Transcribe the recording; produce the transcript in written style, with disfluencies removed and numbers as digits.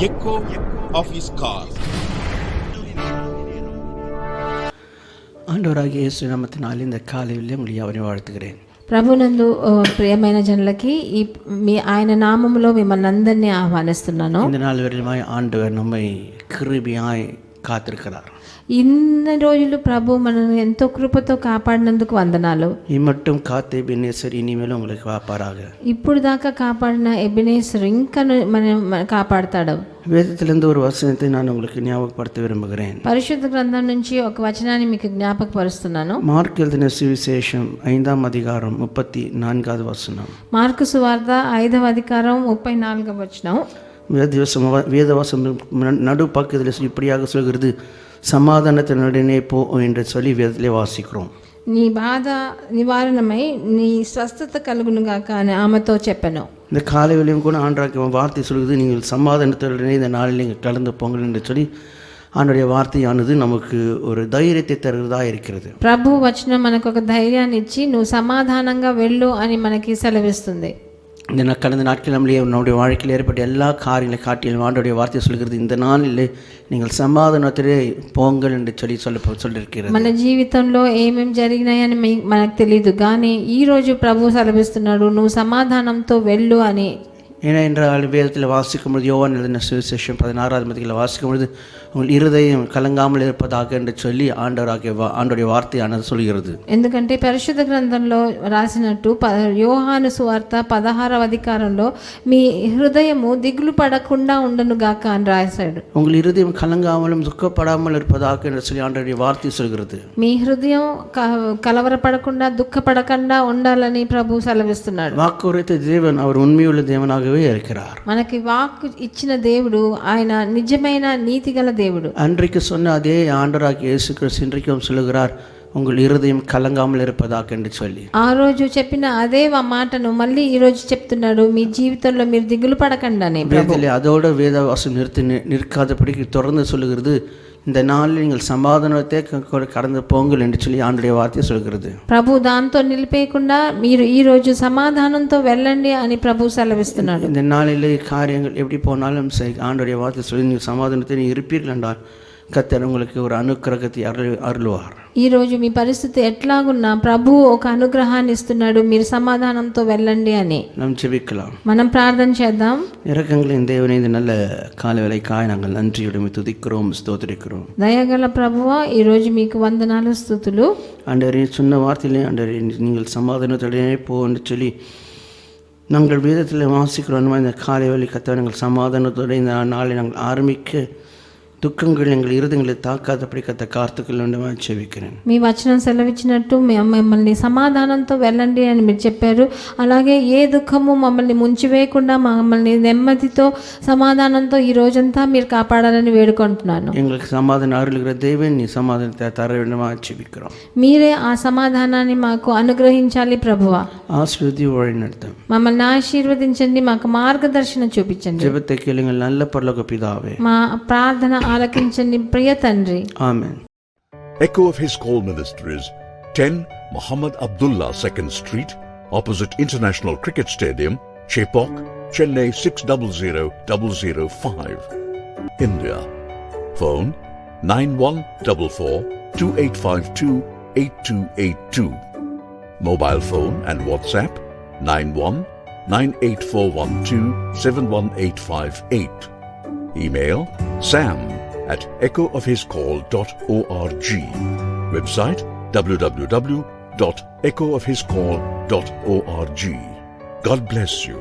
echo of his call. ஆண்டவராகிய இயேசு நாமத்தினால் இந்த காலையில் உங்களை யாவரையும் வாழ்த்துகிறேன். ప్రభునందు ప్రియమైన జనులకి ఆయన నామములో మిమ్మల్ని అందరినీ ఆహ్వానిస్తున్నాను. இந்த நாள் வரையிலுமாய் ஆண்டவர் நம்மை கிருபையாய் காத்திருக்கிறார். ఇన్ని రోజులు ప్రభు మనల్ని ఎంతో కృపతో కాపాడినందుకు వందనాలు. ఇమ్మట్టుం కాతే ఎబెనేసర్ ఇనిమేலும் உங்களுக்கு காப்பாராக. ఇప్పుడు దాకా కాపాడిన ఎబెనేసర్ ఇంకా మన కాపాడతాడు. వేదத்திலிருந்து ஒரு வசனத்தை நான் உங்களுக்கு ஞாபகப்படுத்த விரும்புகிறேன். పరిశుద్ధ గ్రంథం నుంచి ఒక వచనాన్ని మీకు జ్ఞాపకపరుస్తున్నాను. మార్కు எழுதின సువిశేషం 5వ అధికారం 34వ వచనం. మార్కు సువార్త 5వ అధికారం 34వ వచనం. வேதவசனம் நடு பக்கத்தில் இப்படியாக சொல்கிறது, சமாதானத்தினுடனே போ என்று சொல்லி வேதத்திலே வாசிக்கிறோம். నీ బాధ నివారణమై నీ స్వస్థత కలుగునుగాక అని ఆమెతో చెప్పాను. இந்த காலையிலையும் கூட ஆண்டவருடைய வார்த்தை சொல்கிறது, நீங்கள் சமாதானத்துடனே இந்த நாளில் நீங்கள் கலந்து போங்கள் என்று சொல்லி ஆண்டவருடைய வார்த்தையானது நமக்கு ஒரு தைரியத்தை தருவதாக இருக்கிறது. ప్రభు వచనం మనకు ఒక ధైర్యాన్ని ఇచ్చి నువ్వు సమాధానంగా వెళ్ళు అని మనకి సెలవిస్తుంది. இந்த கடந்த நாட்கள் நம்முடைய வாழ்க்கையில் ஏற்பட்ட எல்லா காரியங்களை காட்டிலும் ஆண்டவருடைய வார்த்தை சொல்கிறது, இந்த நாளில் நீங்கள் சமாதானத்திலே போங்கள் என்று சொல்லியிருக்கிறது. మన జీవితంలో ఏమేమి జరిగినాయని మనకు తెలియదు, కానీ ఈరోజు ప్రభు సెలవిస్తున్నాడు, నువ్వు సమాధానంతో వెళ్ళు అని. ஏனென்றால் வேதத்தில் வாசிக்கும் பொழுது யோவான் எழுதின சுவிசேஷம் 16வது அதிகாரத்தில் வாசிக்கும் பொழுது உங்கள் இருதயம் கலங்காமல் இருப்பதாக என்று சொல்லி ஆண்டவருடைய வார்த்தையானது சொல்கிறது. ఎందుకంటే పరిశుద్ధ గ్రంథంలో రాసినట్టు యోహాను సువార్త 16వ అధికారంలో మీ హృదయము దిగులు పడకుండా ఉండను గాక అని రాశాడు. உங்கள் இருதயம் கலங்காமலும் துக்கப்படாமல் இருப்பதாக என்று சொல்லி ஆண்டவருடைய வார்த்தை சொல்கிறது. మీ హృదయం కలవరపడకుండా దుఃఖపడకుండా ఉండాలని ప్రభు సెలవిస్తున్నాడు. வாக்குரைத்த தேவன் அவர் உண்மையுள்ள தேவனாக இருக்கிறார். మనకి వాక్కు ఇచ్చిన దేవుడు ఆయన నిజమైన నీతిగల దేవుడు. அன்றைக்கு சொன்ன அதே ஆண்டவராகிய இயேசு கிறிஸ்து இன்றைக்கும் சொல்லுகிறார், உங்கள் இருதయం கலங்காமல் இருப்பதாக என்று சொல்லி. ఆ రోజు చెప్పిన అదే మాటను మళ్ళీ ఈ రోజు చెప్తున్నాడు, మీ జీవితంలో మీరు దిగులు పడకండి అని. அதோட வேதவாசம் நிற்காதபடிக்கு தொடர்ந்து சொல்லுகிறது, இந்த நாளில் நீங்கள் சமாதானத்தை கடந்து போங்கள் என்று சொல்லி ஆண்டவருடைய வார்த்தை சொல்கிறது. ప్రభు దాంతో నిలిపేయకుండా మీరు ఈ రోజు సమాధానంతో వెళ్ళండి అని ప్రభు సెలవిస్తున్నాడు. இந்த நாளில் காரியங்கள் எப்படி போனாலும் சரி, ஆண்டவருடைய வார்த்தை சொல்லி நீங்கள் சமாதானத்தை இருப்பீர்கள் என்றால் கர்த்தர் உங்களுக்கு ஒரு அனுக்கிரகத்தை அருளுவார். ఈ రోజు మీ పరిస్థితి ఎట్లాగున్నా ప్రభు ఒక అనుగ్రహాన్ని ఇస్తున్నాడు, మీరు సమాధానంతో వెళ్ళండి అని. நாம் ஜெபிக்கலாம். మనం ప్రార్థన చేద్దాం. இரக்கங்களின் தேவனே, இந்த நல்ல காலை வேளைக்காய் நாங்கள் நன்றியுடன் துதிக்கிறோம், ஸ்தோத்திரிக்கிறோம். దయగల ప్రభువా, ఈ రోజు మీకు వందనాలు, స్తుతులు. ஆண்டவரே, சொன்ன வார்த்தையிலே ஆண்டவரே நீங்கள் சமாதானத்துடனே போ என்று சொல்லி நாங்கள் வேதத்தில் வாசிக்கிறோம். இந்த காலை வேளை கர்த்தர் நாங்கள் சமாதானத்தோடு இந்த நாளை நாங்கள் ஆரம்பிக்க దుఃఖంగా எங்கள் இருதயங்களை తాకాదపడి కథ కార్తీకులు చెవిக்கிறேன். మీ వచనం సెలవిచ్చినట్టు మిమ్మల్ని సమాధానంతో వెళ్ళండి అని మీరు చెప్పారు. అలాగే ఏ దుఃఖము మమ్మల్ని ముంచివేయకుండా మమ్మల్ని నెమ్మదితో సమాధానంతో ఈ రోజంతా మీరు కాపాడాలని వేడుకుంటున్నాను. எங்களுக்கு சமாதானம் அருளுகிற தேவன், நீ சமாதானத்தை தர வேண்டுமா చెవిக்கிறோம். మీరే ఆ సమాధానాన్ని మాకు అనుగ్రహించాలి ప్రభువా. ஆசீர்வதி வழிநடத்தும். మమ్మల్ని ఆశీర్వదించండి, మాకు మార్గదర్శనం చూపించండి. ஜெபத்தை கேளுங்கள் நல்ல பரலோக பிதாவே. మా ప్రార్థన ఆలకించండి ప్రియ తండ్రి. ఆమేన్. Echo of His Call Ministries, 10 Muhammad Abdullah 2nd Street, opposite International Cricket Stadium, Chepauk, Chennai 600005, India. Phone 914428528282. Mobile phone and WhatsApp 919841271858. Email sam@echoofhiscall.org. Website www.echoofhiscall.org. God bless you.